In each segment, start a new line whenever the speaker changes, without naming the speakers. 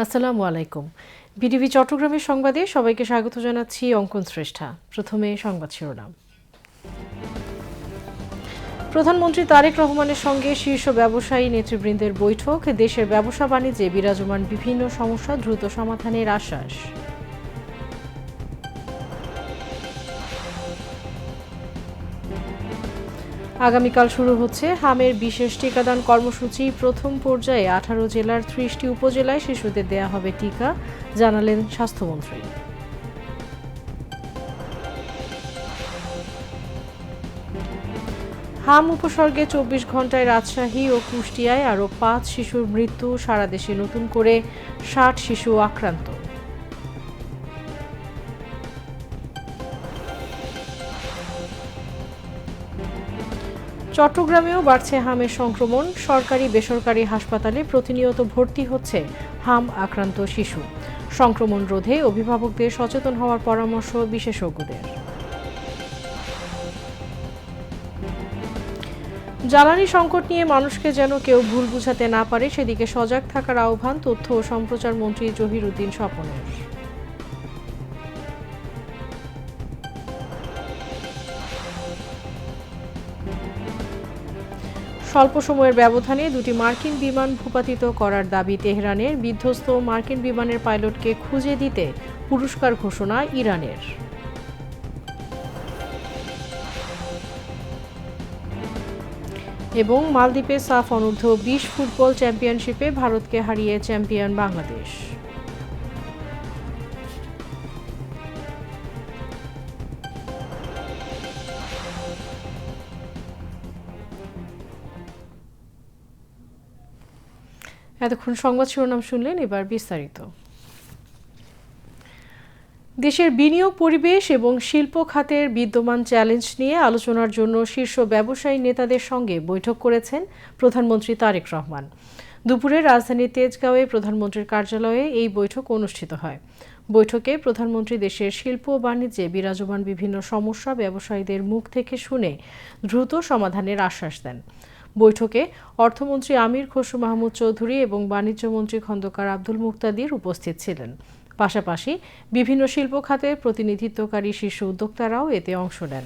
আসসালামু আলাইকুম। বিডিবি চট্টগ্রামের সংবাদে সবাইকে স্বাগত জানাচ্ছি অঙ্কন শ্রেষ্ঠা। প্রথমে সংবাদ শিরোনাম। প্রধানমন্ত্রী তারেক রহমানের সঙ্গে শীর্ষ ব্যবসায়ী নেতৃবৃন্দের বৈঠক, দেশের ব্যবসা বাণিজ্যে বিরাজমান বিভিন্ন সমস্যা দ্রুত সমাধানের আশ্বাস। আগামীকাল শুরু হচ্ছে হামের বিশেষ টিকাদান কর্মসূচি। প্রথম পর্যায়ে 18 জেলার 30টি উপজেলায় শিশুদের দেয়া হবে টিকা, জানালেন স্বাস্থ্যমন্ত্রী। হাম উপসর্গে 24 ঘণ্টায় রাজশাহী ও কুষ্টিয়ায় আরও 5 শিশুর মৃত্যু, সারা দেশে নতুন করে 60 শিশু আক্রান্ত। চট্টগ্রামেও বাড়ছে হামের সংক্রমণ, সরকারি বেসরকারি হাসপাতালে প্রতিনিয়ত ভর্তি হচ্ছে হাম আক্রান্ত শিশু। সংক্রমণ রোধে অভিভাবকদের সচেতন হওয়ার পরামর্শ বিশেষজ্ঞদের। জ্বালানি সংকট নিয়ে মানুষকে যেন কেউ ভুল বুঝাতে না পারে সেদিকে সজাগ থাকার আহ্বান তথ্য ও সম্প্রচার মন্ত্রী জহিরুদ্দিন স্বপনের। স্বল্প সময়ের ব্যবধানে দুটি মার্কিন বিমান ভূপাতিত করার দাবি তেহরানের। বিধ্বস্ত মার্কিন বিমানের পাইলটকে খুঁজে দিতে পুরস্কার ঘোষণা ইরানের। এবং মালদ্বীপে সাফ অনূর্ধ্ব 20 ফুটবল চ্যাম্পিয়নশিপে ভারতকে হারিয়ে চ্যাম্পিয়ন বাংলাদেশ। এতক্ষণ সংবাদ শিরোনাম শুনলেন, এবার বিস্তারিত। দেশের বিনিয়োগ পরিবেশ এবং শিল্প খাতের বিদ্যমান চ্যালেঞ্জ নিয়ে আলোচনার জন্য শীর্ষ ব্যবসায়ী নেতাদের সঙ্গে বৈঠক করেছেন প্রধানমন্ত্রী তারেক রহমান। দুপুরে রাজধানীর তেজগাঁওয়ে প্রধানমন্ত্রীর কার্যালয়ে এই বৈঠক অনুষ্ঠিত হয়। বৈঠকে প্রধানমন্ত্রী দেশের শিল্প ও বাণিজ্যে বিরাজমান বিভিন্ন সমস্যা ব্যবসায়ীদের মুখ থেকে শুনে দ্রুত সমাধানের আশ্বাস দেন। বৈঠকে অর্থমন্ত্রী আমির খসরু মাহমুদ চৌধুরী এবং বাণিজ্যমন্ত্রী খন্দকার আব্দুল মুক্তাদির উপস্থিত ছিলেন। পাশাপাশি বিভিন্ন শিল্প খাতের প্রতিনিধিত্বকারী শীর্ষ উদ্যোক্তারাও এতে অংশ নেন।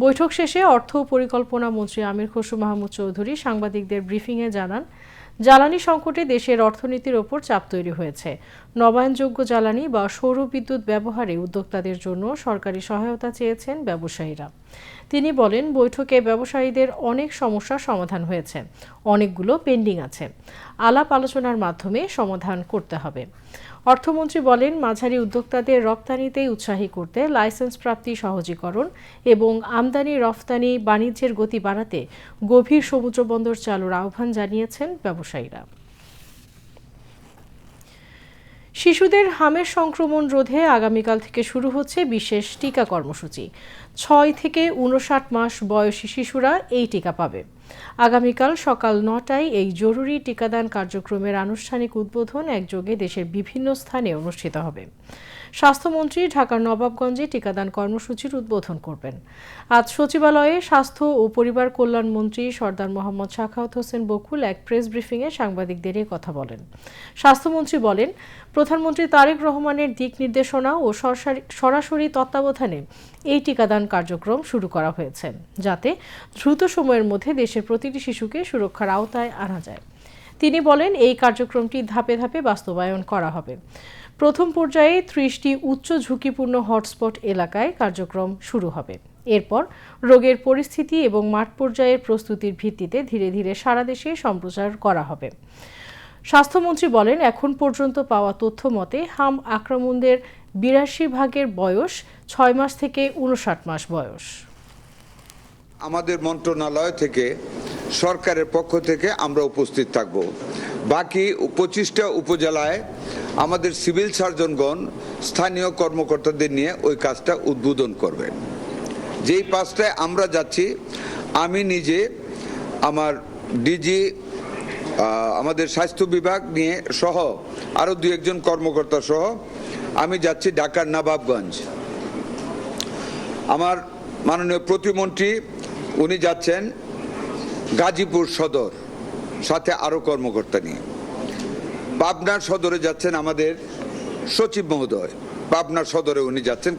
বৈঠক শেষে অর্থ ও পরিকল্পনা মন্ত্রী আমির খসরু মাহমুদ চৌধুরী সাংবাদিকদের ব্রিফিংয়ে জানান, জ্বালানি সংকটে দেশের অর্থনীতির ওপর চাপ তৈরি হয়েছে। নবায়নযোগ্য জ্বালানি বা সৌর বিদ্যুৎ ব্যবহারে উদ্যোক্তাদের জন্য সরকারি সহায়তা চেয়েছেন ব্যবসায়ীরা। তিনি বলেন, বৈঠকে ব্যবসায়ীদের অনেক সমস্যার সমাধান হয়েছে, অনেকগুলো পেন্ডিং আছে। আলাপ আলোচনার মাধ্যমে সমাধান করতে হবে। অর্থমন্ত্রী বলেন, মাঝারি উদ্যোক্তাদের রপ্তানিতে উৎসাহী করতে লাইসেন্স প্রাপ্তি সহজীকরণ এবং আমদানি রফতানি বাণিজ্যের গতি বাড়াতে গভীর সমুদ্র বন্দর চালুর আহ্বান জানিয়েছেন ব্যবসায়ীরা। শিশুদের হামের সংক্রমণ রোধে আগামীকাল থেকে শুরু হচ্ছে বিশেষ টিকা কর্মসূচি। 6 থেকে 59 মাস বয়সী শিশুরা এই টিকা পাবে। আগামীকাল সকাল 9টায় এই জরুরি টিকাদান কার্যক্রমের আনুষ্ঠানিক উদ্বোধন একযোগে দেশের বিভিন্ন স্থানে অনুষ্ঠিত হবে। স্বাস্থ্যমন্ত্রী ঢাকার নবাবগঞ্জে টিকাদান কর্মসূচির উদ্বোধন করবেন। আজ সচিবালয়ে স্বাস্থ্য ও পরিবার কল্যাণ মন্ত্রী সরদার মোহাম্মদ সাখাওয়াত হোসেন বকুল এক প্রেস ব্রিফিংয়ে সাংবাদিকদের এ কথা বলেন। স্বাস্থ্যমন্ত্রী বলেন, প্রধানমন্ত্রী তারেক রহমানের দিক নির্দেশনা ও সরাসরি তত্ত্বাবধানে এই টিকাদান কার্যক্রম শুরু করা হয়েছে, যাতে দ্রুত সময়ের মধ্যে দেশের প্রতিটি শিশুকে সুরক্ষার আওতায় আনা যায়। তিনি বলেন, এই কার্যক্রমটি ধাপে ধাপে বাস্তবায়ন করা হবে। প্রথম পর্যায়ে 30টি উচ্চ ঝুঁকিপূর্ণ হটস্পট এলাকায় কার্যক্রম শুরু হবে। এরপর রোগের পরিস্থিতি এবং মাঠ পর্যায়ের প্রস্তুতির ভিত্তিতে ধীরে ধীরে সারা দেশে সম্প্রচার করা হবে। স্বাস্থ্যমন্ত্রী বলেন, এখন পর্যন্ত পাওয়া তথ্য মতে হাম আক্রামণদের 82% বয়স 6 মাস থেকে 59 মাস বয়স।
আমাদের মন্ত্রণালয় থেকে সরকারের পক্ষ থেকে আমরা উপস্থিত থাকব। বাকি 25টা উপজেলায় আমাদের সিভিল সার্জনগণ স্থানীয় কর্মকর্তাদের নিয়ে ওই কাজটা উদ্বোধন করবেন। যেই পাঁচটায় আমরা যাচ্ছি, আমি নিজে আমার ডিজি আমাদের স্বাস্থ্য বিভাগ নিয়ে সহ আরও 2-1 কর্মকর্তা সহ আমি যাচ্ছি ঢাকার নবাবগঞ্জ। আমার মাননীয় প্রতিমন্ত্রী উনি যাচ্ছেন গাজীপুর সদর, সাথে আরও কর্মকর্তা নিয়ে। পাবনার সদরে যাচ্ছেন আমাদের সচিব মহোদয়, পাবনার সদরে উনি যাচ্ছেন,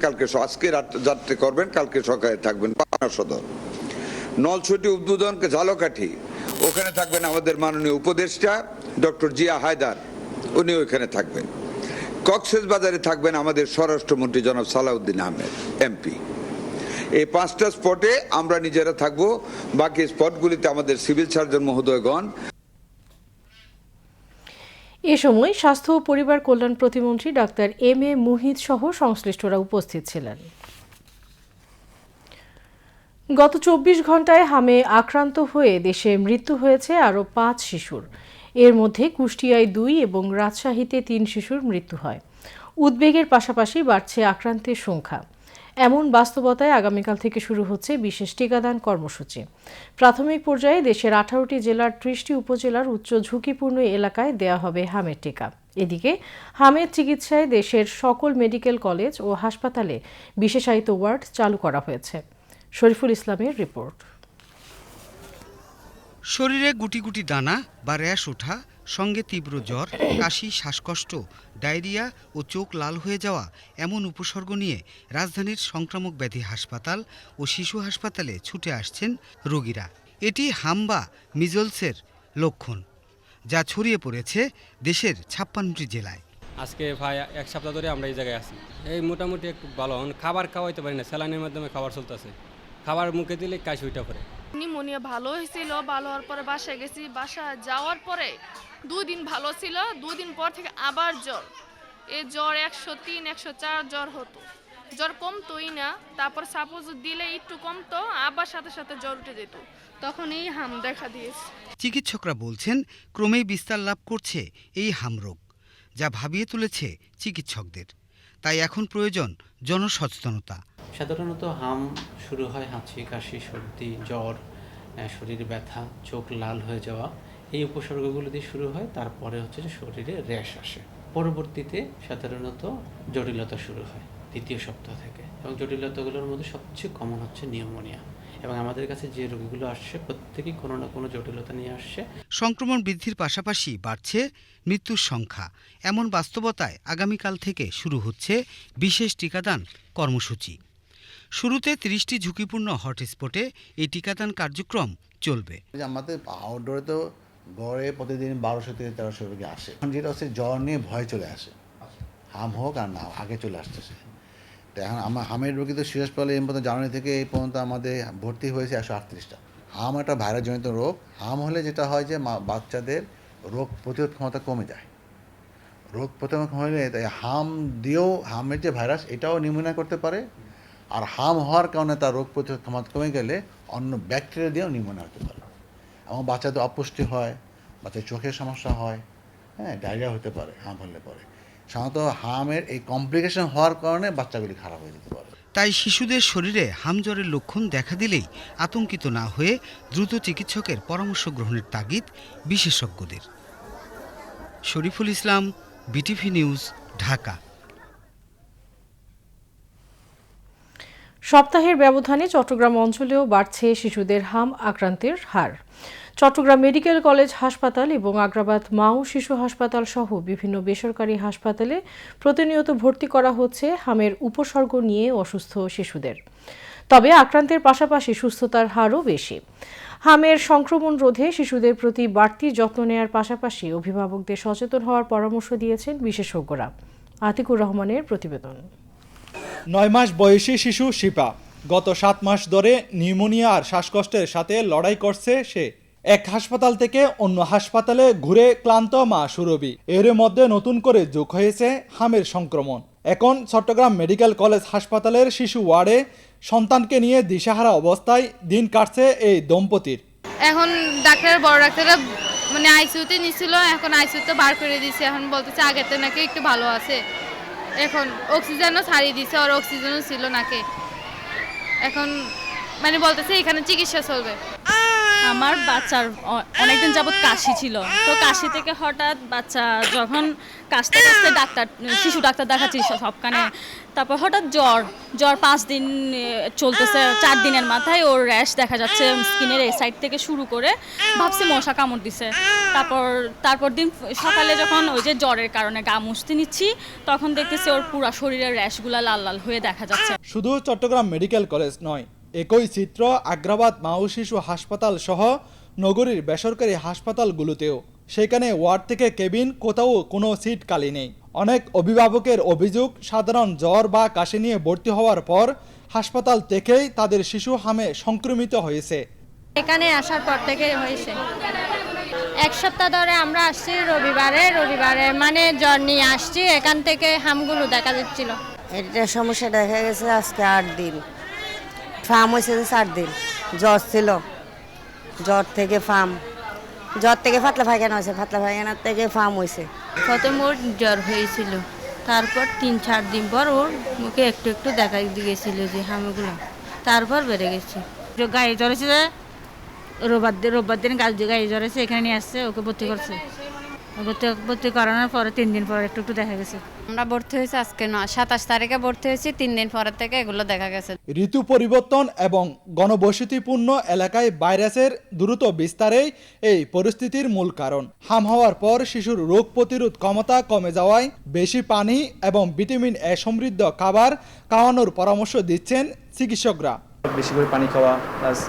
আজকে যাত্রা করবেন, কালকে সকালে থাকবেন পাবনার সদর। নলছটি উদ্বোধন ঝালকাঠি, ওখানে থাকবেন আমাদের মাননীয় উপদেষ্টা ডক্টর জিয়া হায়দার, উনি ওইখানে থাকবেন। কক্সবাজারে থাকবেন আমাদের স্বরাষ্ট্রমন্ত্রী জনাব সালাউদ্দিন আহমেদ এমপি। এই 5টা স্পটে আমরা নিজেরা থাকব, বাকি স্পটগুলিতে আমাদের সিভিল সার্জন মহোদয়গণ।
এ সময় স্বাস্থ্য ও পরিবার কল্যাণ প্রতিমন্ত্রী ডাক্তার এম এ মুহিত সহ সংশ্লিষ্টরা উপস্থিত ছিলেন। গত 24 ঘণ্টায় হামে আক্রান্ত হয়ে দেশে মৃত্যু হয়েছে আরও 5 শিশুর। এর মধ্যে কুষ্টিয়ায় 2 এবং রাজশাহীতে 3 শিশুর মৃত্যু হয়। উদ্বেগের পাশাপাশি বাড়ছে আক্রান্তের সংখ্যা। এমন বাস্তবতায় আগামীকাল থেকে শুরু হচ্ছে বিশেষ টিকাদান কর্মসূচি। প্রাথমিক পর্যায়ে দেশের 18টি জেলার 30টি উপজেলার উচ্চ ঝুঁকিপূর্ণ এলাকায় দেয়া হবে হামের টিকা। এদিকে হামের চিকিৎসায় দেশের সকল মেডিকেল কলেজ ও হাসপাতালে বিশেষায়িত ওয়ার্ড চালু করা হয়েছে। শরীফুল ইসলামের রিপোর্ট।
শরীরে গুটি গুটি দানা বা র্যাশ ওঠা, সঙ্গে তীব্র জ্বর, কাশি, শ্বাসকষ্ট, ডায়রিয়া ও চোখ লাল হয়ে যাওয়া এমন উপসর্গ নিয়ে রাজধানীর সংক্রামক ব্যাধি হাসপাতাল ও শিশু হাসপাতালে ছুটে আসছেন রোগীরা। এটি হাম বা মিজলসের লক্ষণ, যা ছড়িয়ে পড়েছে দেশের 56টি জেলায়।
আজকে ভাই 1 সপ্তাহ ধরে আমরা এই জায়গায় আছি। এই মোটামুটি একটু ভালো, খাবার খাওয়াইতে পারি না, স্যালাইনের মাধ্যমে খাবার চলতেছে। খাবার মুখে দিলে কাশি ওইটা পড়ে।
নিউমোনিয়া ভালো হয়েছিল, ভালো হওয়ার পরে বাসায় গেছি। বাসা যাওয়ার পরে 2 দিন ভালো ছিল, 2 দিন পর থেকে আবার জ্বর। এই জ্বর 103, 104 জ্বর হতো, জ্বর কমতোই না। তারপর সাপোজ দিলে একটু কমতো, আবার সাথে সাথে জ্বর উঠে যেত, তখন এই হাম দেখা দিয়েছে।
চিকিৎসকরা বলছেন ক্রমেই বিস্তার লাভ করছে এই হামরোগ, যা ভাবিয়ে তুলেছে চিকিৎসকদের। তাই এখন প্রয়োজন জনসচেতনতা।
সাধারণত হাম শুরু হয় হাঁচি, কাশি, সর্দি, জ্বর, শরীরে ব্যথা, চোখ লাল হয়ে যাওয়া, এই উপসর্গগুলো দিয়ে শুরু হয়। তারপরে হচ্ছে যে শরীরে র্যাশ আসে। পরবর্তীতে সাধারণত জটিলতা শুরু হয় 2য় সপ্তাহ থেকে, এবং জটিলতাগুলোর মধ্যে সবচেয়ে কমন হচ্ছে নিউমোনিয়া। এবং আমাদের কাছে যে রোগীগুলো আসছে প্রত্যেকেই কোনো না কোনো জটিলতা নিয়ে আসছে।
সংক্রমণ বৃদ্ধির পাশাপাশি বাড়ছে মৃত্যুর সংখ্যা। এমন বাস্তবতায় আগামীকাল থেকে শুরু হচ্ছে বিশেষ টিকাদান কর্মসূচি। শুরুতে 30টি ঝুঁকিপূর্ণ হটস্পটে এই টিকাদান কার্যক্রম চলবে।
আমাদের আউটডোরে তো গড়ে প্রতিদিন 1200 থেকে 1300 রোগী আসে। যেটা হচ্ছে জ্বর নিয়ে ভয় চলে আসে, হাম হোক আর না আগে চলে আসতেছে। তো এখন আমার হামের রোগী তো সিরিয়াস পড়লে এই পর্যন্ত জানুয়ারি থেকে এই পর্যন্ত আমাদের ভর্তি হয়েছে 138টা। হাম একটা ভাইরাসজনিত রোগ। হাম হলে যেটা হয় যে বাচ্চাদের রোগ প্রতিরোধ ক্ষমতা কমে যায়। রোগ প্রতিরোধ হলে তাই হাম দিয়েও, হামের যে ভাইরাস এটাও নিউমোনিয়া করতে পারে, আর হাম হওয়ার কারণে তার রোগ প্রতিরোধ ক্ষমতা কমে গেলে অন্য ব্যাকটেরিয়া দিয়েও নিউমোনিয়া হতে পারে। এবং বাচ্চাদের অপুষ্টি হয়, বাচ্চার চোখের সমস্যা হয়, ডায়রিয়া হতে পারে হাম হলে পরে। সাধারণত হামের এই কমপ্লিকেশন হওয়ার কারণে বাচ্চাগুলি খারাপ হয়ে যেতে পারে।
তাই শিশুদের শরীরে হাম জ্বরের লক্ষণ দেখা দিলেই আতঙ্কিত না হয়ে দ্রুত চিকিৎসকের পরামর্শ গ্রহণের তাগিদ বিশেষজ্ঞদের। Shariful Islam, BTV news, Dhaka.
সপ্তাহের ব্যবধানে চট্টগ্রাম অঞ্চলেও বাড়ছে শিশুদের হাম আক্রান্তের হার। চট্টগ্রাম মেডিকেল কলেজ হাসপাতাল এবং আগ্রাবাদ মাও শিশু হাসপাতাল সহ বিভিন্ন বেসরকারি হাসপাতালে প্রতিনিয়ত ভর্তি করা হচ্ছে হামের উপসর্গ নিয়ে অসুস্থ শিশুদের। তবে আক্রান্তের পাশাপাশি সুস্থতার হারও বেশি। হামের সংক্রমণ রোধে শিশুদের প্রতি বাড়তি যত্ন নেওয়ার পাশাপাশি অভিভাবকদের সচেতন হওয়ার পরামর্শ দিয়েছেন বিশেষজ্ঞরা। আতিকুর রহমানের প্রতিবেদন।
9 মাস বয়সী শিশু শিপা গত 7 মাস ধরে নিউমোনিয়া আর শ্বাসকষ্টের সাথে লড়াই করছে সে। এক হাসপাতাল থেকে অন্য হাসপাতালে ঘুরে ক্লান্ত মা সুরভি। এর মধ্যে নতুন করে যোগ হয়েছে হামের সংক্রমণ। এখন চট্টগ্রাম মেডিকেল কলেজ হাসপাতালের শিশু ওয়ার্ডে সন্তানকে নিয়ে দিশাহারা অবস্থায় দিন কাটছে এই দম্পতির।
এখন বড় ডাক্তাররা আইসিইউতে নিছিল, এখন আইসিইউতে বার করে দিয়েছে। এখন বলতেছে আগের থেকে নাকি একটু ভালো আছে। এখন অক্সিজেনও ছাড়িয়ে দিছে, আর অক্সিজেনও ছিল নাকি। এখন বলতেছে এখানে চিকিৎসা চলবে।
আমার বাচ্চার অনেকদিন যাবৎ কাশি ছিল, তো কাশি থেকে হঠাৎ বাচ্চা যখন কাশতে কাশতে শিশু ডাক্তার দেখাচ্ছি সবখানে, তারপর হঠাৎ জ্বর 5 দিন চলতেছে, 4 দিনের মাথায় ওর র্যাশ দেখা যাচ্ছে স্কিনের এই সাইড থেকে শুরু করে, ভাবছি মশা কামড় দিছে। তারপর দিন সকালে যখন ওই যে জ্বরের কারণে গা মুছতে নিচ্ছি, তখন দেখতেছি ওর পুরো শরীরের র্যাশগুলা লাল লাল হয়ে দেখা যাচ্ছে।
শুধু চট্টগ্রাম মেডিকেল কলেজ নয়, একই চিত্র আগ্রাবাদ মা ও শিশু হাসপাতাল সহ নগরীর বেসরকারি হাসপাতালগুলোতেও। সেখানে ওয়ার্ড থেকে কেবিন, কোথাও কোনো সিট খালি নেই। অনেক অভিভাবকের অভিযোগ, সাধারণ জ্বর বা কাশি নিয়ে ভর্তি হওয়ার পর হাসপাতাল থেকেই তাদের শিশু হামে সংক্রমিত হয়েছে।
এখানে আসার পর থেকে হয়েছে। 1 সপ্তাহ ধরে আমরা আসছি, রবিবারে মানে জ্বর নিয়ে আসছি, এখান থেকে হামগুলো দেখা যাচ্ছিল।
এটা সমস্যা দেখা গেছে আজকে 8 দিন, ফার্ম হয়েছে 4 দিন, জ্বর ছিল, জ্বর থেকে পাতলা পায়খানা হয়েছে, পাতলা পায়খানার থেকে ফার্ম হয়েছে।
প্রথম ওর জ্বর হয়েছিল, তারপর 3-4 দিন পর ওর মুখে একটু একটু দেখা গিয়েছিল যে হামগুলো, তারপর বেড়ে গেছে। গায়ে জ্বর হয়েছে, রোববার দিন গায়ে জ্বর হয়েছে, এখানে নিয়ে আসছে, ওকে ভর্তি করছে। ভর্তি করানোর পরে 3 দিন পর একটু একটু দেখা গেছে।
আমরা ভর্তি হয়েছে আজকে 27 তারিখে ভর্তি হয়েছি, 3 দিন পরের থেকে এগুলো দেখা গেছে।
ঋতু পরিবর্তন এবং ঘনবসতিপূর্ণ এলাকায় ভাইরাসের দ্রুত বিস্তারেই এই পরিস্থিতির মূল কারণ। হাম হওয়ার পর শিশুর রোগ প্রতিরোধ ক্ষমতা কমে যাওয়ায় বেশি পানি এবং ভিটামিন এ সমৃদ্ধ খাবার খাওয়ানোর পরামর্শ দিচ্ছেন চিকিৎসকরা।
বেশি করে পানি খাওয়া, প্লাস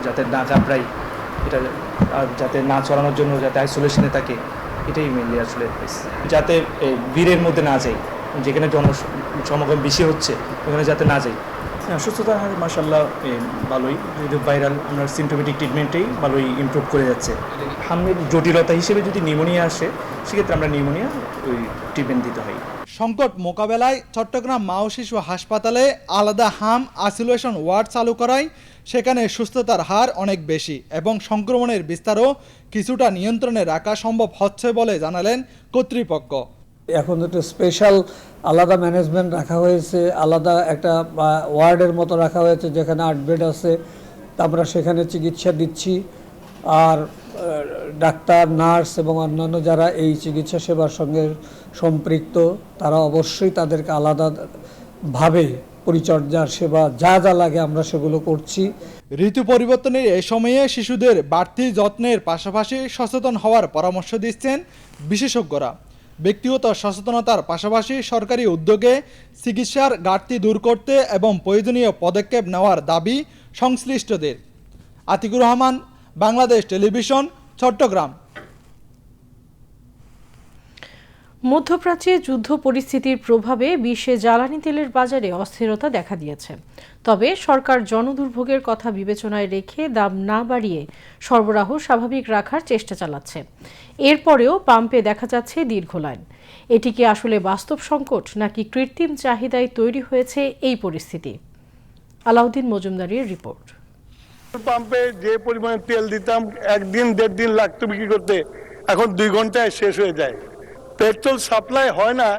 যাতে না কামড়ায়, এটা যাতে না ছড়ানোর জন্য যাতে আইসোলেশনে থাকে, এটাই মেনলি আসলে, যাতে ভিড়ের মধ্যে না যায়, যেখানে জনসমাগম বেশি হচ্ছে ওখানে যাতে না যায়। সুস্থতার হার মাশাআল্লাহ ভালোই, যদি ভাইরাল আমরা সিমটোমেটিক ট্রিটমেন্টেই ভালোই ইমপ্রুভ করে যাচ্ছে। হামের জটিলতা হিসেবে যদি নিউমোনিয়া আসে, সেক্ষেত্রে আমরা নিউমোনিয়া ট্রিটমেন্ট দিতে হয়।
সংকট মোকাবেলায় চট্টগ্রাম মা ও শিশু হাসপাতালে আলাদা হাম আইসোলেশন ওয়ার্ড চালু করায় সেখানে সুস্থতার হার অনেক বেশি এবং সংক্রমণের বিস্তারও কিছুটা নিয়ন্ত্রণে রাখা সম্ভব হচ্ছে বলে জানালেন কর্তৃপক্ষ।
এখন একটা স্পেশাল আলাদা ম্যানেজমেন্ট রাখা হয়েছে, আলাদা একটা ওয়ার্ডের মতো রাখা হয়েছে, যেখানে 8 বেড আছে, আমরা সেখানে চিকিৎসা দিচ্ছি। আর ডাক্তার, নার্স এবং অন্যান্য যারা এই চিকিৎসা সেবার সঙ্গে সম্পৃক্ত, তারা অবশ্যই তাদেরকে আলাদাভাবে পরিচর্যার সেবা যা যা লাগে আমরা সেগুলো করছি।
ঋতু পরিবর্তনের এই সময়ে শিশুদের বাড়তি যত্নের পাশাপাশি সচেতন হওয়ার পরামর্শ দিচ্ছেন বিশেষজ্ঞরা। ব্যক্তিগত সচেতনতার পাশাপাশি সরকারি উদ্যোগে চিকিৎসার ঘাটতি দূর করতে এবং প্রয়োজনীয় পদক্ষেপ নেওয়ার দাবি সংশ্লিষ্টদের। আতিকুর রহমান, বাংলাদেশ টেলিভিশন, চট্টগ্রাম।
মধ্যপ্রাচ্যে যুদ্ধ পরিস্থিতির প্রভাবে বিশ্বে জ্বালানি তেলের বাজারে অস্থিরতা দেখা দিয়েছে। তবে সরকার জনদুর্ভোগের কথা বিবেচনায় রেখে দাম না বাড়িয়ে সরবরাহ স্বাভাবিক রাখার চেষ্টা চালাচ্ছে। এরপরেও পাম্পে দেখা যাচ্ছে দীর্ঘ লাইন। এটি কি আসলে বাস্তব সংকট নাকি কৃত্রিম চাহিদায় তৈরি হয়েছে এই পরিস্থিতি? আলাউদ্দিন মজুমদারের রিপোর্ট।
পাম্পে যে পরিমাণে তেল দিতাম 1 দিন 1.5 দিন লাগতো বিক্রি করতে, এখন 2 ঘন্টায় শেষ হয়ে যায়। পেট্রোল সাপ্লাই হয় না,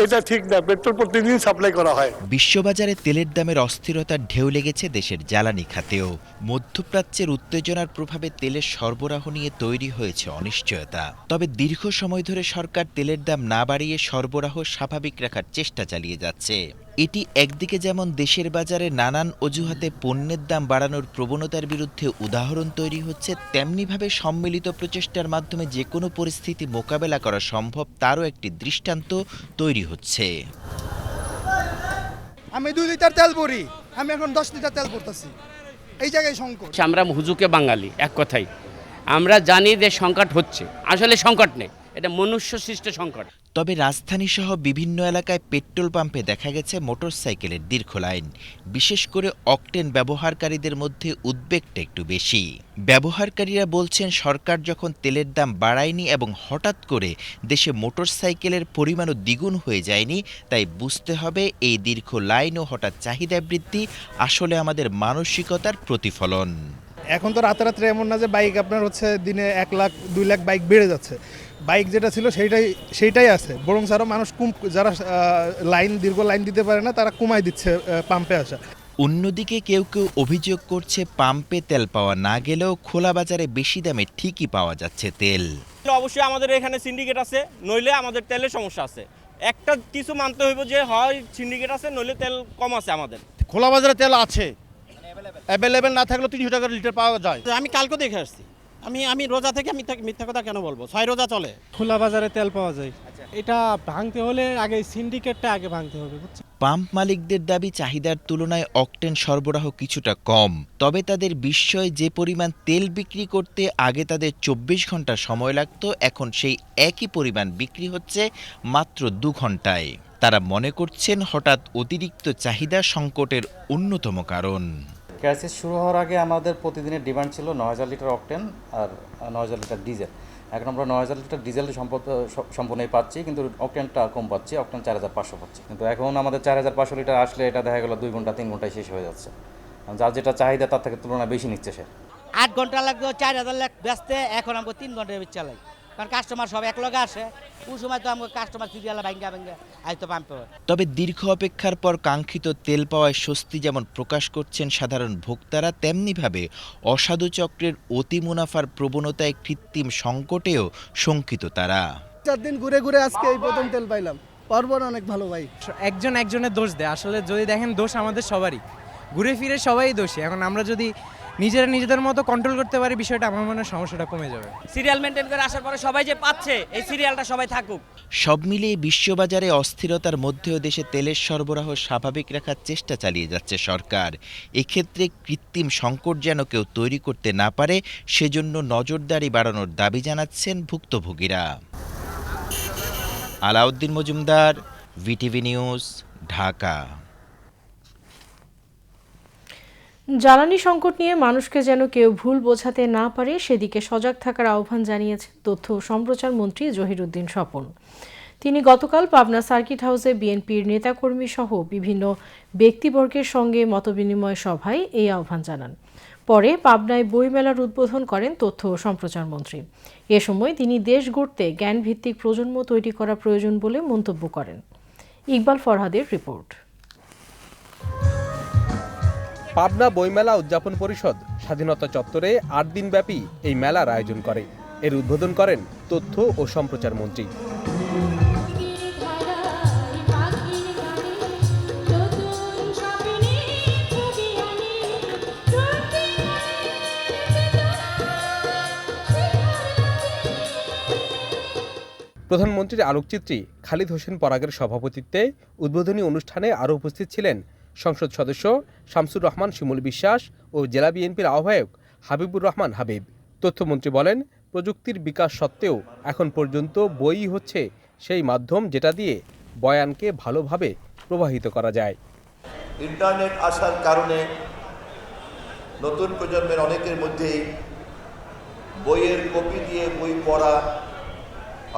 এটা ঠিক না। পেট্রোল প্রতিদিন সাপ্লাই করা হয়।
বিশ্ববাজারে তেলের দামের অস্থিরতার ঢেউ লেগেছে দেশের জ্বালানি খাতেও। মধ্যপ্রাচ্যের উত্তেজনার প্রভাবে তেলের সরবরাহ নিয়ে তৈরি হয়েছে অনিশ্চয়তা। তবে দীর্ঘ সময় ধরে সরকার তেলের দাম না বাড়িয়ে সরবরাহ স্বাভাবিক রাখার চেষ্টা চালিয়ে যাচ্ছে। এটি একদিকে যেমন দেশের বাজারে নানান অজুহাতে পণ্যের দাম বাড়ানোর প্রবণতার বিরুদ্ধে উদাহরণ তৈরি হচ্ছে, তেমনিভাবে সম্মিলিত প্রচেষ্টার মাধ্যমে যে কোনো পরিস্থিতি মোকাবেলা করা সম্ভব তারও একটি দৃষ্টান্ত তৈরি হচ্ছে।
আমি 2 লিটার তেল ভরি, আমি এখন 10 লিটার তেল ভরতেছি। এই জায়গায় সংকট।
আমরা হুজুকে বাঙালি, এক কথাই আমরা জানি যে সংকট হচ্ছে, আসলে সংকট নেই, এটা মনুষ্য সৃষ্ট সংকট।
তবে রাজধানী সহ বিভিন্ন এলাকায় পেট্রোল পাম্পে দেখা গেছে মোটরসাইকেলের দীর্ঘ লাইন। বিশেষ করে অকটেন ব্যবহারকারীদের মধ্যে উদ্বেগটা একটু বেশি। ব্যবহারকারীরা বলছেন, সরকার যখন তেলের দাম বাড়ায়নি এবং হঠাৎ করে দেশে মোটরসাইকেলের পরিমাণও দ্বিগুণ হয়ে যায়নি, তাই বুঝতে হবে এই দীর্ঘ লাইন ও হঠাৎ চাহিদা বৃদ্ধি আসলে আমাদের মানসিকতার প্রতিফলন।
এখন তো রাতারাতি এমন না যে বাইক আপনার হচ্ছে দিনে 1 লাখ 2 লাখ বাইক বেড়ে যাচ্ছে। বাইক যেটা ছিল সেইটাই আছে, বরং আরও মানুষ যারা দীর্ঘ লাইন দিতে পারে না, তারা কমাই দিচ্ছে পাম্পে আসা।
অন্যদিকে কেউ কেউ অভিযোগ করছে পাম্পে তেল পাওয়া না গেলেও খোলা বাজারে বেশি দামে ঠিকই পাওয়া যাচ্ছে তেল।
অবশ্যই আমাদের এখানে সিন্ডিকেট আছে, নইলে আমাদের তেলের সমস্যা আছে। একটা কিছু মানতে হইব যে হয় সিন্ডিকেট আছে, নইলে তেল কম আছে আমাদের।
খোলা বাজারে তেল আছে, অ্যাভেলেবেল না থাকলেও 300 টাকা লিটার পাওয়া যায়।
আমি কালকে দেখে আসছি, আমি রোজা থেকে মিথ্যা কথা কেন বলবো, 6 রোজা চলে।
খোলা বাজারে তেল পাওয়া যায়, এটা ভাঙতে হলে আগে সিন্ডিকেটটা আগে ভাঙতে হবে।
পাম্প মালিকদের দাবি চাহিদার তুলনায় অকটেন সরবরাহ কিছুটা কম, তবে তাদের বিস্ময় যে পরিমাণ তেল বিক্রি করতে আগে তাদের 24 ঘন্টা সময় লাগত, এখন সেই একই পরিমাণ বিক্রি হচ্ছে মাত্র 2 ঘন্টায়। তারা মনে করছেন হঠাৎ অতিরিক্ত চাহিদা সংকটের অন্যতম কারণ।
ক্রাইসিস শুরু হওয়ার আগে আমাদের প্রতিদিনের ডিমান্ড ছিল 9000 লিটার অকটেন আর 9000 লিটার ডিজেল। এখন আমরা 9000 লিটার ডিজেল সম্পূর্ণই পাচ্ছি, কিন্তু অকটেনটা কম পাচ্ছি, অকটেন 4500 পাচ্ছি। কিন্তু এখন আমাদের 4500 লিটার আসলে এটা দেখা গেল 2 ঘন্টা 3 ঘন্টায় শেষ হয়ে যাচ্ছে। যার যেটা চাহিদা তার থেকে তুলনায় বেশি নিচ্ছে সে।
8 ঘন্টা লাগবে 4000 লাখ বেচতে, এখন আমাকে 3 ঘন্টার বেচতে চালাই, কারণ কাস্টমার সব এক লগে আসে। ওই সময় তো আমাকে কাস্টমার সিরিয়াল ভাঙ্গা আইতো পাম্পে।
তবে দীর্ঘ অপেক্ষার পর কাঙ্ক্ষিত তেল পাওয়ায় স্বস্তি যেমন প্রকাশ করছেন সাধারণ ভোক্তারা, তেমনিভাবে অসাধু চক্রের অতি মুনাফার প্রবণতায় কৃত্রিম সংকটেও শঙ্কিত তারা।
4 দিন ঘুরে ঘুরে আজকে এই প্রথম তেল পাইলাম, পরপর অনেক ভালো ভাই।
একজন একজনের দোষ দেয়, আসলে যদি দেখেন দোষ আমাদের সবারই, ঘুরে ফিরে সবাই দোষী। এখন আমরা যদি নিজেদের মতো কন্ট্রোল করতে পারি, বিষয়টা আমার মনে হয় সমস্যাটা কমে যাবে।
সিরিয়াল মেনটেন করে আসার পরে সবাই যে পাচ্ছে, এই সিরিয়ালটা সবাই থাকুক।
সব মিলিয়ে বিশ্ববাজারে অস্থিরতার মধ্যেও দেশে তেলের সরবরাহ স্বাভাবিক রাখার চেষ্টা চালিয়ে যাচ্ছে সরকার। এক্ষেত্রে কৃত্রিম সংকট যেন কেউ তৈরি করতে না পারে, সেজন্য নজরদারি বাড়ানোর দাবি জানাচ্ছেন ভুক্তভোগীরা। Alauddin Majumdar, VTV news, Dhaka.
জ্বালানি সংকট নিয়ে মানুষকে যেন কেউ ভুল বোঝাতে না পারে, সেদিকে সজাগ থাকার আহ্বান জানিয়েছেন তথ্য ও সম্প্রচার মন্ত্রী জহিরুদ্দিন স্বপন। তিনি গতকাল পাবনা সার্কিট হাউসে বিএনপির নেতাকর্মী সহ বিভিন্ন ব্যক্তিবর্গের সঙ্গে মতবিনিময় সভায় এই আহ্বান জানান। পরে পাবনায় বইমেলার উদ্বোধন করেন তথ্য ও সম্প্রচার মন্ত্রী। এ সময় তিনি দেশ গড়তে জ্ঞানভিত্তিক প্রজন্ম তৈরি করা প্রয়োজন বলে মন্তব্য করেন। ইকবাল ফরহাদের রিপোর্ট।
পাবনা বইমেলা উদযাপন পরিষদ স্বাধীনতা চত্বরে 8 দিনব্যাপী এই মেলার আয়োজন করে। এর উদ্বোধন করেন তথ্য ও সম্প্রচার মন্ত্রী। প্রধানমন্ত্রীর আলোকচিত্রী খালিদ হোসেন পরাগের সভাপতিত্বে উদ্বোধনী অনুষ্ঠানে আরও উপস্থিত ছিলেন সংসদ সদস্য শামসুর রহমান শিমুল বিশ্বাস ও জেলা বিএনপির আহ্বায়ক হাবিবুর রহমান হাবিব। তথ্যমন্ত্রী বলেন, প্রযুক্তির বিকাশ সত্ত্বেও এখন পর্যন্ত বই হচ্ছে সেই মাধ্যম যেটা দিয়ে বয়ানকে ভালোভাবে প্রবাহিত করা যায়।
ইন্টারনেট আসার কারণে নতুন প্রজন্মের অনেকের মধ্যেই বইয়ের কপি দিয়ে বই পড়া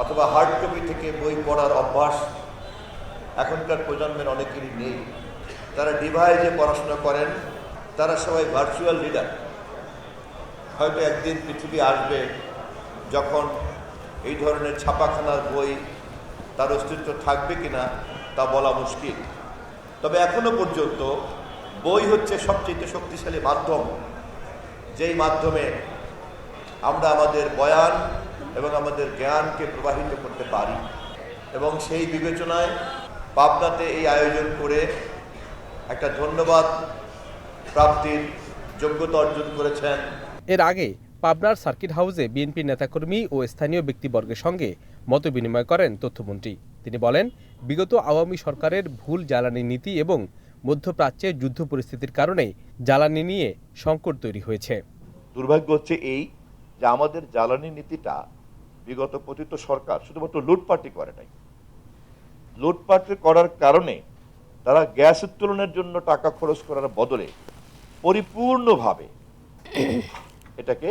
অথবা হার্ড কপি থেকে বই পড়ার অভ্যাস এখনকার প্রজন্মের অনেকেরই নেই। তারা ডিভাইসে পড়াশোনা করেন, তারা সবাই ভার্চুয়াল রিডার। হয়তো একদিন পৃথিবী আসবে যখন এই ধরনের ছাপাখানার বই তার অস্তিত্ব থাকবে কিনা তা বলা মুশকিল। তবে এখনো পর্যন্ত বই হচ্ছে সবচেয়ে শক্তিশালী মাধ্যম, যেই মাধ্যমে আমরা আমাদের বয়ান এবং আমাদের জ্ঞানকে প্রবাহিত করতে পারি। এবং সেই বিবেচনায় পাবনাতে এই আয়োজন করে একটা ধন্যবাদ প্রাপ্তির যোগ্যতা অর্জন করেছেন।
এর আগে পাবনার সার্কিট হাউসে বিএনপির নেতাকর্মী ও স্থানীয় ব্যক্তিবর্গের সঙ্গে মতবিনিময় করেন তথ্যমন্ত্রী। তিনি বলেন, বিগত আওয়ামী সরকারের ভুল জ্বালানি নীতি এবং মধ্যপ্রাচ্যের যুদ্ধ পরিস্থিতির কারণে জ্বালানি নিয়ে সংকট তৈরি হয়েছে।
দুর্ভাগ্য হচ্ছে এই যে আমাদের জ্বালানি নীতিটা বিগত পতিত সরকার শুধুমাত্র লুটপাটই করে নাই। লুটপাট করার কারণে তারা গ্যাস উত্তোলনের জন্য টাকা খরচ করার বদলে পরিপূর্ণভাবে এটাকে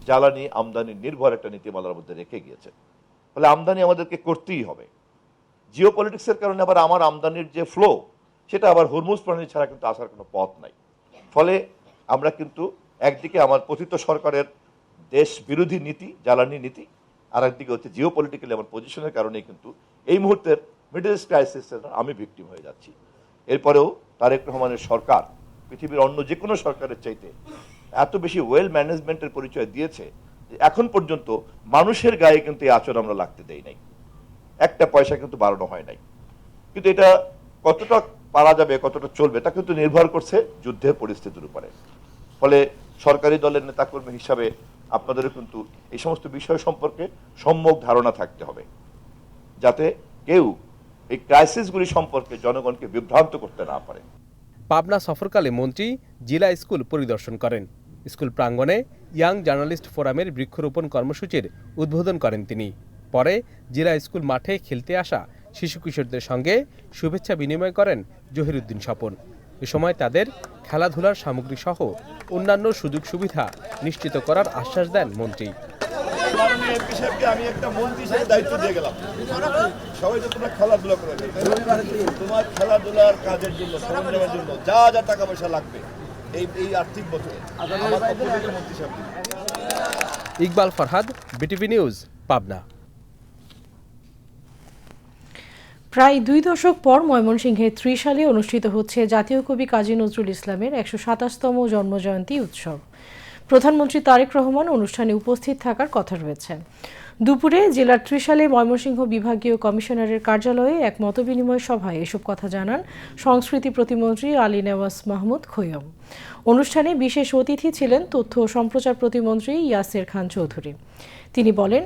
জ্বালানি আমদানি নির্ভর একটা নীতিমালার মধ্যে রেখে গিয়েছে। ফলে আমদানি আমাদেরকে করতেই হবে। জিও পলিটিক্সের কারণে আবার আমার আমদানির যে ফ্লো, সেটা আবার হরমুজ প্রণালী ছাড়া কিন্তু আসার কোনো পথ নাই। ফলে আমরা কিন্তু একদিকে আমার পতিত সরকারের দেশ বিরোধী নীতি, জ্বালানি নীতি, আর একদিকে হচ্ছে জিও পলিটিক্যালি আমার পজিশনের কারণেই কিন্তু এই মুহূর্তের মিডল ইস্ট ক্রাইসিসের আমি ভিকটিম হয়ে যাচ্ছি। এরপরেও তারেক রহমানের সরকার পৃথিবীর অন্য যে কোনো সরকারের চাইতে এত বেশি ওয়েল ম্যানেজমেন্টের পরিচয় দিয়েছে যে এখন পর্যন্ত মানুষের গায়ে কিন্তু এই আচরণ আমরা লাগতে দেই নাই, একটা পয়সা কিন্তু বাড়ানো হয় নাই। কিন্তু এটা কতটা পারা যাবে, কতটা চলবে তা কিন্তু নির্ভর করছে যুদ্ধের পরিস্থিতির উপরে। ফলে সরকারি দলের নেতাকর্মী হিসাবে আপনাদেরও কিন্তু এই সমস্ত বিষয় সম্পর্কে সম্যক ধারণা থাকতে হবে, যাতে কেউ এই ক্রাইসিসগুলি সম্পর্কে জনগণকে বিভ্রান্ত করতে না পারে।
পাবনা সফরকালে মন্ত্রী জেলা স্কুল পরিদর্শন করেন। স্কুল প্রাঙ্গণে ইয়াং জার্নালিস্ট ফোরামের বৃক্ষরোপণ কর্মসূচির উদ্বোধন করেন তিনি। পরে জেলা স্কুল মাঠে খেলতে আসা শিশু কিশোরদের সঙ্গে শুভেচ্ছা বিনিময় করেন জহিরুদ্দিন স্বপন। এ সময় তাদের খেলাধুলার সামগ্রী সহ অন্যান্য সুযোগ সুবিধা নিশ্চিত করার আশ্বাস দেন মন্ত্রী।
আমি একটা মন্ত্রী হিসেবে দায়িত্ব দিয়ে গেলাম, সবাই তো তোমরা খেলাধুলা করে, তোমার খেলাধুলার কাজের জন্য, সরঞ্জামের জন্য যা যা টাকা পয়সা লাগবে এই আর্থিক বছরে আমার পক্ষ থেকে মন্ত্রী সাহেব।
Iqbal Farhad, BTV news, Pabna.
প্রায় 2 দশক পর ময়মনসিংহের ত্রিশালে অনুষ্ঠিত হচ্ছে জাতীয় কবি কাজী নজরুল ইসলামের 127তম জন্মজয়ন্তী উৎসব। প্রধানমন্ত্রী তারেক রহমান অনুষ্ঠানে উপস্থিত থাকার কথা রয়েছে। দুপুরে জেলার ত্রিশালে ময়মনসিংহ বিভাগীয় কমিশনারের কার্যালয়ে এক মতবিনিময় সভায় এসব কথা জানান সংস্কৃতি প্রতিমন্ত্রী আলী নেওয়াজ মাহমুদ খৈয়ম। অনুষ্ঠানে বিশেষ অতিথি ছিলেন তথ্য ও সম্প্রচার প্রতিমন্ত্রী ইয়াসের খান চৌধুরী। তিনি বলেন,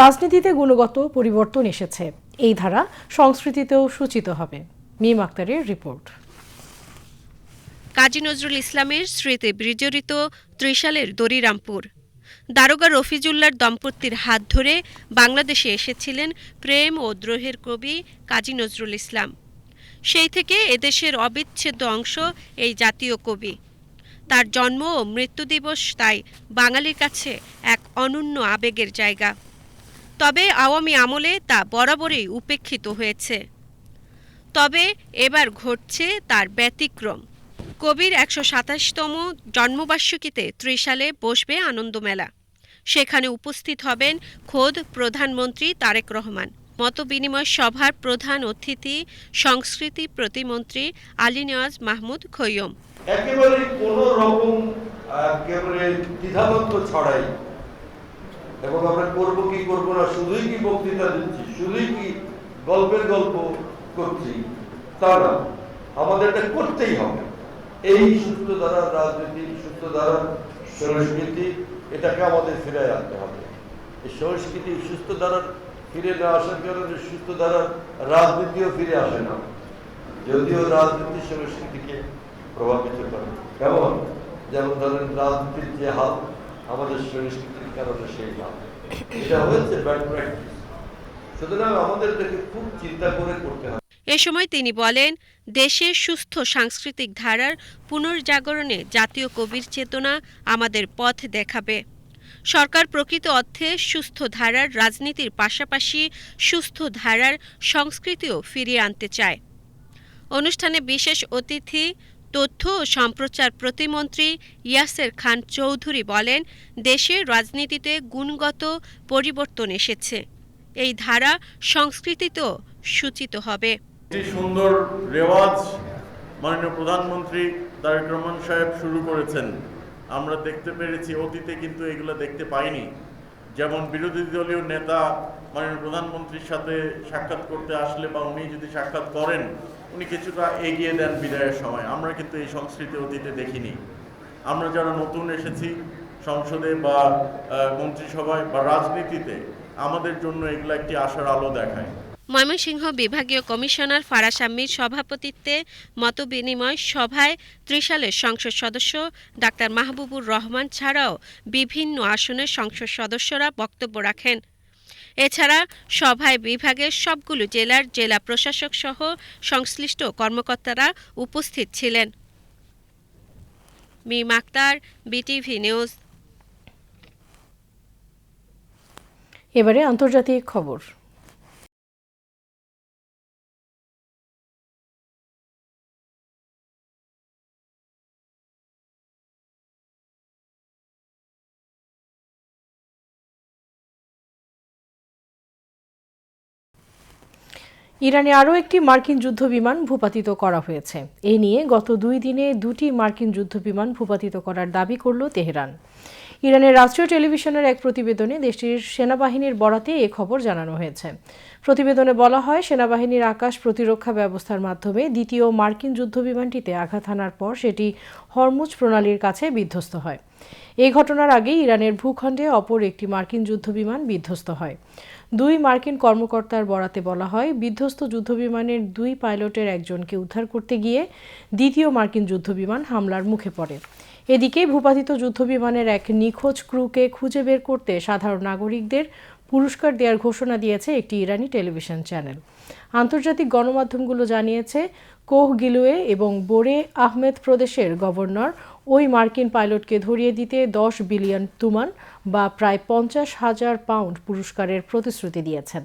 রাজনীতিতে গুণগত পরিবর্তন এসেছে, এই ধারা সংস্কৃতিতেও সূচিত হবে। মিম আক্তারের রিপোর্ট।
কাজী নজরুল ইসলামের স্মৃতি বিজড়িত ত্রিশালের দরিরামপুর। দারোগা রফিজুল্লাহর দম্পতির হাত ধরে বাংলাদেশে এসেছিলেন প্রেম ও দ্রোহের কবি কাজী নজরুল ইসলাম। সেই থেকে এদেশের অবিচ্ছেদ্য অংশ এই জাতীয় কবি। তার জন্ম ও মৃত্যু দিবস তাই বাঙালির কাছে এক অনন্য আবেগের জায়গা। তবে আওয়ামী আমলে তা বরাবরই উপেক্ষিত হয়েছে। তবে এবার ঘটছে তার ব্যতিক্রম। কবির 127তম জন্মবার্ষিকীতে ত্রিশালে বসবে আনন্দমেলা। সেখানে উপস্থিত হবেন খোদ প্রধানমন্ত্রী তারেক রহমান। মতবিনিময় সভার প্রধান অতিথি সংস্কৃতি প্রতিমন্ত্রী আলী নেওয়াজ মাহমুদ খৈয়ম।
একেবারে কোন রকম দ্বিধাদ্বন্দ্ব ছড়াই এবং আমরা করবো কি করবো না, শুধুই কি বক্তৃতা দিচ্ছি, শুধুই কি গল্পের গল্প করছি, তা না, আমাদের এটা করতেই হবে। এই সুস্থ ধারার রাজনীতি, সুস্থ ধারার সংস্কৃতি, এটাকে আমাদের ফিরে আনতে হবে। এই সংস্কৃতি সুস্থ ধারার ফিরে না আসার কারণে সুস্থ ধারার রাজনীতিও ফিরে আসে না, যদিও রাজনীতি সংস্কৃতিকে প্রভাবিত করে। কেমন? যেমন ধরেন রাজনীতির যে হাল, আমাদের সংস্কৃতির কারণে সেই হাল, এটা হয়েছে ব্যাড প্র্যাকটিস। সুতরাং আমাদের এটাকে খুব চিন্তা করে করতে হবে।
এ সময় তিনি বলেন, দেশের সুস্থ সাংস্কৃতিক ধারার পুনর্জাগরণে জাতীয় কবির চেতনা আমাদের পথ দেখাবে। সরকার প্রকৃত অর্থে সুস্থ ধারার রাজনীতির পাশাপাশি সুস্থ ধারার সংস্কৃতিও ফিরিয়ে আনতে চায়। অনুষ্ঠানে বিশেষ অতিথি তথ্য ও সম্প্রচার প্রতিমন্ত্রী ইয়াসের খান চৌধুরী বলেন, দেশের রাজনীতিতে গুণগত পরিবর্তন এসেছে, এই ধারা সংস্কৃতিতেও সূচিত হবে।
একটি সুন্দর রেওয়াজ মাননীয় প্রধানমন্ত্রী তারেক রহমান সাহেব শুরু করেছেন, আমরা দেখতে পেরেছি। অতীতে কিন্তু এগুলো দেখতে পাইনি। যেমন বিরোধী দলীয় নেতা মাননীয় প্রধানমন্ত্রীর সাথে সাক্ষাৎ করতে আসলে বা উনি যদি সাক্ষাৎ করেন, উনি কিছুটা এগিয়ে দেন বিদায়ের সময়। আমরা কিন্তু এই সংস্কৃতি অতীতে দেখিনি। আমরা যারা নতুন এসেছি সংসদে বা মন্ত্রিসভায় বা রাজনীতিতে, আমাদের জন্য এগুলো একটি আশার আলো দেখায়।
ময়মনসিংহ বিভাগীয় কমিশনার ফারাজ আহমেদ সভাপতিত্বে মতবিনিময় সভায় ত্রিশালের সংসদ সদস্য ডাক্তার মাহবুবুর রহমান ছাড়াও বিভিন্ন আসনের সংসদ সদস্যরা বক্তব্য রাখেন। এছাড়া সভায় বিভাগের সবগুলো জেলার জেলা প্রশাসক সহ সংশ্লিষ্ট কর্মকর্তারা উপস্থিত ছিলেন। মিম আক্তার, বিটিভি নিউজ।
এবারে আন্তর্জাতিক খবর। ইরানে আরও একটি মার্কিন যুদ্ধবিমান ভূপাতিত করা হয়েছে। এ নিয়ে গত 2 দিনে 2টি মার্কিন যুদ্ধবিমান ভূপাতিত করার দাবি করল তেহরান। ইরানের রাষ্ট্রীয় টেলিভিশনের এক প্রতিবেদনে দেশটির সেনাবাহিনীর বরাতে এ খবর জানানো হয়েছে। প্রতিবেদনে বলা হয়, সেনাবাহিনীর আকাশ প্রতিরক্ষা ব্যবস্থার মাধ্যমে দ্বিতীয় মার্কিন যুদ্ধবিমানটিতে আঘাত হানার পর সেটি হরমুজ প্রণালীর কাছে বিধ্বস্ত হয়। এই ঘটনার আগে ইরানের ভূখণ্ডে অপর একটি মার্কিন যুদ্ধবিমান বিধ্বস্ত হয়। 2 মার্কিন কর্মকর্তার বরাতে বলা হয়, বিধ্বস্ত যুদ্ধবিমানের 2 পাইলটের একজনকে উদ্ধার করতে গিয়ে দ্বিতীয় মার্কিন যুদ্ধবিমান হামলার মুখে পড়ে। এদিকে ভূপাতিত যুদ্ধবিমানের এক নিখোঁজ ক্রুকে খুঁজে বের করতে সাধারণ নাগরিকদের পুরস্কার দেওয়ার ঘোষণা দিয়েছে একটি ইরানি টেলিভিশন চ্যানেল। আন্তর্জাতিক গণমাধ্যমগুলো জানিয়েছে, কোহ গিলুয়ে এবং বোরে আহমেদ প্রদেশের গভর্নর ওই মার্কিন পাইলটকে ধরিয়ে দিতে 10 বিলিয়ন তুমান বা প্রায় 50,000 পাউন্ড পুরস্কারের প্রতিশ্রুতি দিয়েছেন।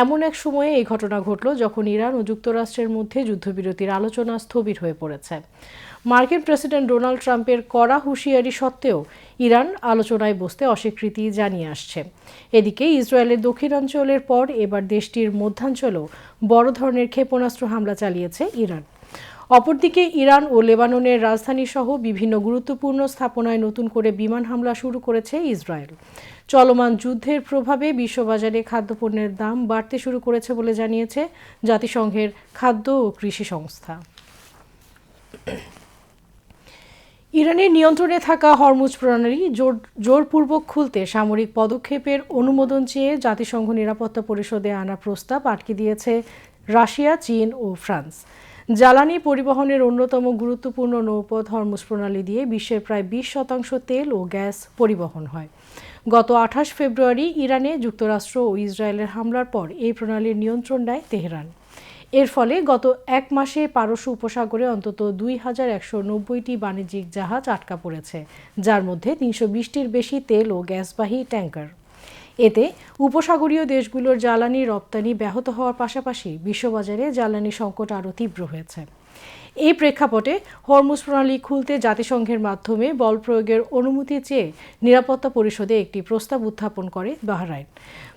এমন এক সময়ে এই ঘটনা ঘটল যখন ইরান ও যুক্তরাষ্ট্রের মধ্যে যুদ্ধবিরতির আলোচনা স্থবির হয়ে পড়েছে। মার্কিন প্রেসিডেন্ট ডোনাল্ড ট্রাম্পের কড়া হুঁশিয়ারি সত্ত্বেও ইরান আলোচনায় বসতে অস্বীকৃতি জানিয়ে আসছে। এদিকে ইসরায়েলের দক্ষিণাঞ্চলের পর এবার দেশটির মধ্যাঞ্চলেও বড় ধরনের ক্ষেপণাস্ত্র হামলা চালিয়েছে ইরান। অপরদিকে ইরান ও লেবাননের রাজধানী সহ বিভিন্ন গুরুত্বপূর্ণ স্থাপনায় নতুন করে বিমান হামলা শুরু করেছে ইসরায়েল। চলমান যুদ্ধের প্রভাবে বিশ্ববাজারে খাদ্যপণ্যের দাম বাড়তে শুরু করেছে বলে জানিয়েছে জাতিসংঘের খাদ্য ও কৃষি সংস্থা। ইরানের নিয়ন্ত্রণে থাকা হরমুজ প্রণালী জোরপূর্বক খুলতে সামরিক পদক্ষেপের অনুমোদন চেয়ে জাতিসংঘ নিরাপত্তা পরিষদে আনা প্রস্তাব আটকে দিয়েছে রাশিয়া, চীন ও ফ্রান্স। জ্বালানি পরিবহনের অন্যতম গুরুত্বপূর্ণ নৌপথ হরমুজ প্রণালী দিয়ে বিশ্বের প্রায় 20% তেল ও গ্যাস পরিবহন হয়। গত 28 ফেব্রুয়ারি ইরানে যুক্তরাষ্ট্র ও ইসরায়েলের হামলার পর এই প্রণালীর নিয়ন্ত্রণ নেয় তেহরান। এর ফলে গত 1 মাসে পারস্য উপসাগরে অন্তত 2190টি বাণিজ্যিক জাহাজ আটকা পড়েছে, যার মধ্যে 320টির বেশি তেল ও গ্যাসবাহী ট্যাঙ্কার। এতে উপসাগরীয় দেশগুলোর জ্বালানি রপ্তানি ব্যাহত হওয়ার পাশাপাশি বিশ্ববাজারে জ্বালানি সংকট আরও তীব্র হয়েছে। এই প্রেক্ষাপটে হরমুজ প্রণালী খুলতে জাতিসংঘের মাধ্যমে বল প্রয়োগের অনুমতি চেয়ে নিরাপত্তা পরিষদে একটি প্রস্তাব উত্থাপন করে বাহরাইন।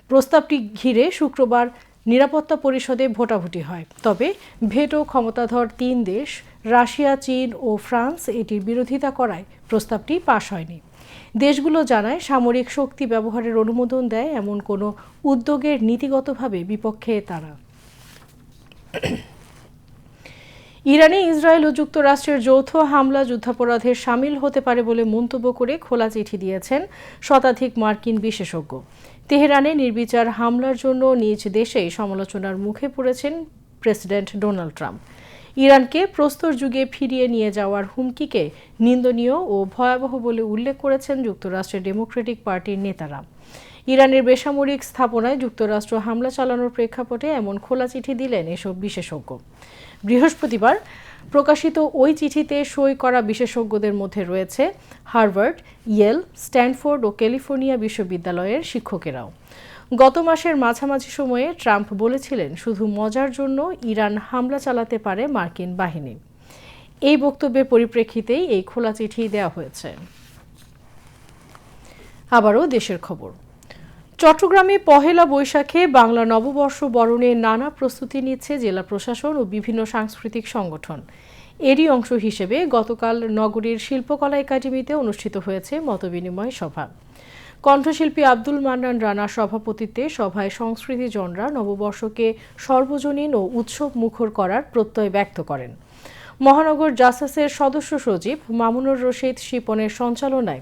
প্রস্তাবটি ঘিরে শুক্রবার নিরাপত্তা পরিষদে ভোটাভুটি হয়। তবে ভেটো ক্ষমতাধর 3 দেশ রাশিয়া, চীন ও ফ্রান্স এটির বিরোধিতা করায় প্রস্তাবটি পাশ হয়নি। দেশগুলো জানায়, সামরিক শক্তি ব্যবহারের অনুমোদন দেয় এমন কোনো উদ্যোগের নীতিগতভাবে বিপক্ষে তারা। ইরানে ইসরায়েল ও যুক্তরাষ্ট্রের যৌথ হামলা যুদ্ধাপরাধের শামিল হতে পারে বলে মন্তব্য করে খোলা চিঠি দিয়েছেন শতাধিক মার্কিন বিশেষজ্ঞ। তেহরানে নির্বিচার হামলার জন্য নিজ দেশেই সমালোচনার মুখে পড়েছেন প্রেসিডেন্ট ডোনাল্ড ট্রাম্প। ইরানকে প্রস্তর যুগে ফিরিয়ে নিয়ে যাওয়ার হুমকিকে নিন্দনীয় ও ভয়াবহ বলে উল্লেখ করেছেন যুক্তরাষ্ট্রের ডেমোক্রেটিক পার্টির নেতারা। ইরানের বেসামরিক স্থাপনায় যুক্তরাষ্ট্র হামলা চালানোর প্রেক্ষাপটে এমন খোলা চিঠি দিলেন এসব বিশেষজ্ঞ। বৃহস্পতিবার প্রকাশিত ওই চিঠিতে সই করা বিশেষজ্ঞদের মধ্যে রয়েছে হার্ভার্ড, ইয়েল, স্ট্যানফোর্ড ও ক্যালিফোর্নিয়া বিশ্ববিদ্যালয়ের শিক্ষকেরাও। গত মাসের মাঝামাঝি সময়ে ট্রাম্প বলেছিলেন, শুধু মজার জন্য ইরান হামলা চালাতে পারে মার্কিন বাহিনী। এই বক্তব্যের পরিপ্রেক্ষিতেই এই খোলা চিঠি দেওয়া হয়েছে। আবারও দেশের খবর। চট্টগ্রামে পহেলা বৈশাখে বাংলা নববর্ষ বরণে নানা প্রস্তুতি নিচ্ছে জেলা প্রশাসন ও বিভিন্ন সাংস্কৃতিক সংগঠন। এরই অংশ হিসেবে গতকাল নগরীর শিল্পকলা একাডেমিতে অনুষ্ঠিত হয়েছে মতবিনিময় সভা। কণ্ঠশিল্পী আব্দুল মান্নান রানার সভাপতিত্বে সভায় সংস্কৃতিজনরা নববর্ষকে সর্বজনীন ও উৎসব মুখর করার প্রত্যয় ব্যক্ত করেন। মহানগর জাসাসের সদস্য সচিব মামুনুর রশিদ শিপনের সঞ্চালনায়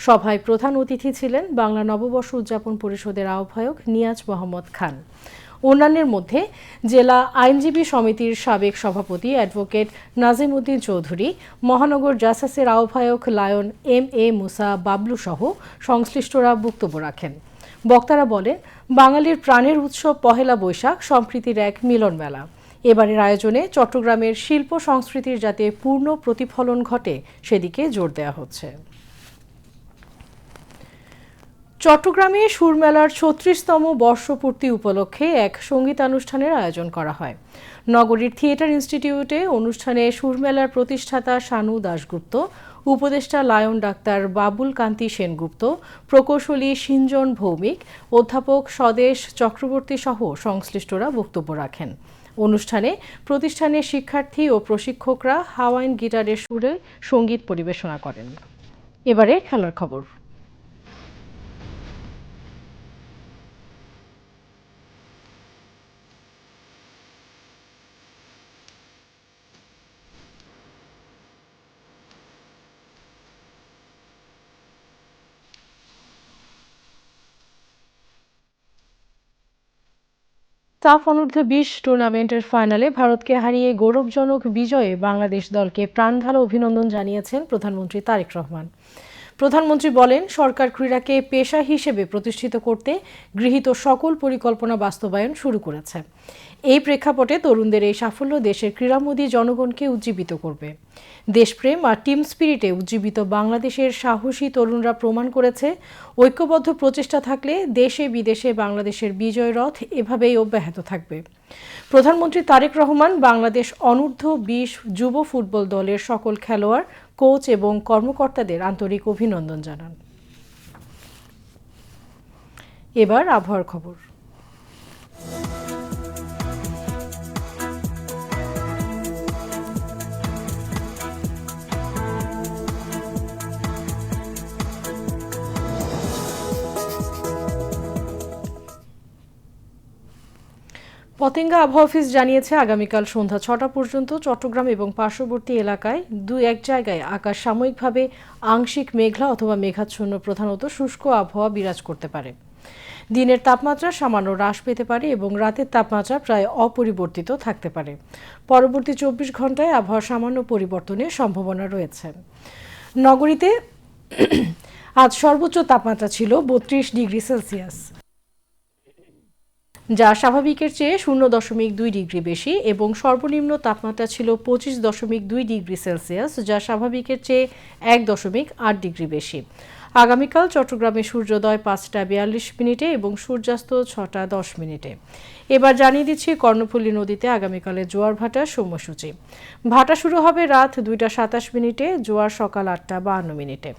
সভায় প্রধান অতিথি ছিলেন বাংলা নববর্ষ উদযাপন পরিষদের আহ্বায়ক নিয়াজ মোহাম্মদ খান। অন্যান্যের মধ্যে জেলা আইনজীবী সমিতির সাবেক সভাপতি অ্যাডভোকেট নাজিম উদ্দিন চৌধুরী, মহানগর জাসাসের আহ্বায়ক লায়ন এম.এ. মুসা বাবলু সহ সংশ্লিষ্টরা বক্তব্য রাখেন। বক্তারা বলেন, বাঙালির প্রাণের উৎসব পহেলা বৈশাখ সম্প্রীতির এক মিলন মেলা। এবারের আয়োজনে চট্টগ্রামের শিল্প সংস্কৃতির যাতে পূর্ণ প্রতিফলন ঘটে সেদিকে জোর দেওয়া হচ্ছে। চট্টগ্রামে সুরমেলার 36তম বর্ষপূর্তি উপলক্ষে এক সঙ্গীতানুষ্ঠানের আয়োজন করা হয়। নগরীর থিয়েটার ইনস্টিটিউটে অনুষ্ঠানে সুরমেলার প্রতিষ্ঠাতা শানু দাশগুপ্ত, উপদেষ্টা লায়ন ডাক্তার বাবুল কান্তি সেনগুপ্ত, প্রকৌশলী সিঞ্জন ভৌমিক, অধ্যাপক স্বদেশ চক্রবর্তী সহ সংশ্লিষ্টরা বক্তব্য রাখেন। অনুষ্ঠানে প্রতিষ্ঠানের শিক্ষার্থী ও প্রশিক্ষকরা হাওয়াইন গিটারের সুরে সঙ্গীত পরিবেশনা করেন। এবারে খেলার খবর। সাফ অনূর্ধ্ব 20 টুর্নামেন্টের ফাইনালে ভারতকে হারিয়ে গৌরবজনক বিজয়ে বাংলাদেশ দলকে প্রাণঢালা অভিনন্দন জানিয়েছেন প্রধানমন্ত্রী তারেক রহমান। প্রধানমন্ত্রী বলেন, সরকার ক্রীড়াকে পেশা হিসেবে প্রতিষ্ঠিত করতে গৃহীত সকল পরিকল্পনা বাস্তবায়ন শুরু করেছে। এই প্রেক্ষাপটে তরুণদের এই সাফল্য দেশের ক্রীড়ামোদী জনগণকে উজ্জীবিত করবে। দেশপ্রেম আর টিম স্পিরিটে উজ্জীবিত বাংলাদেশের সাহসী তরুণরা প্রমাণ করেছে, ঐক্যবদ্ধ প্রচেষ্টা থাকলে দেশে বিদেশে বাংলাদেশের বিজয় রথ এভাবেই অব্যাহত থাকবে। প্রধানমন্ত্রী তারেক রহমান বাংলাদেশ অনূর্ধ্ব 20 যুব ফুটবল দলের সকল খেলোয়াড়, কোচ এবং কর্মকর্তাদের আন্তরিক অভিনন্দন জানান। এবার আবহাওয়ার খবর। পতেঙ্গা আবহাওয়া অফিস জানিয়েছে, আগামীকাল সন্ধ্যা 6টা পর্যন্ত চট্টগ্রাম এবং পার্শ্ববর্তী এলাকায় 2-1 জায়গায় আকাশ সাময়িকভাবে আংশিক মেঘলা অথবা মেঘাচ্ছন্ন প্রধানত শুষ্ক আবহাওয়া বিরাজ করতে পারে। দিনের তাপমাত্রা সামান্য হ্রাস পেতে পারে এবং রাতের তাপমাত্রা প্রায় অপরিবর্তিত থাকতে পারে। পরবর্তী 24 ঘন্টায় আবহাওয়া সামান্য পরিবর্তনের সম্ভাবনা রয়েছে। নগরীতে আজ সর্বোচ্চ তাপমাত্রা ছিল 32 ডিগ্রি সেলসিয়াস, যা স্বাভাবিকের চেয়ে 0.2 ডিগ্রি বেশি, এবং সর্বনিম্ন তাপমাত্রা ছিল 25.2 ডিগ্রি সেলসিয়াস, যা স্বাভাবিকের চেয়ে 1.8 ডিগ্রি বেশি। আগামীকাল চট্টগ্রামে সূর্যোদয় 5টা 42 মিনিটে এবং সূর্যাস্ত 6টা 10 মিনিটে। এবার জানিয়ে দিচ্ছি কর্ণফুলী নদীতে আগামীকালের জোয়ার ভাটার সময়সূচি। ভাটা শুরু হবে রাত 2টা 27 মিনিটে, জোয়ার সকাল 8টা 52 মিনিটে।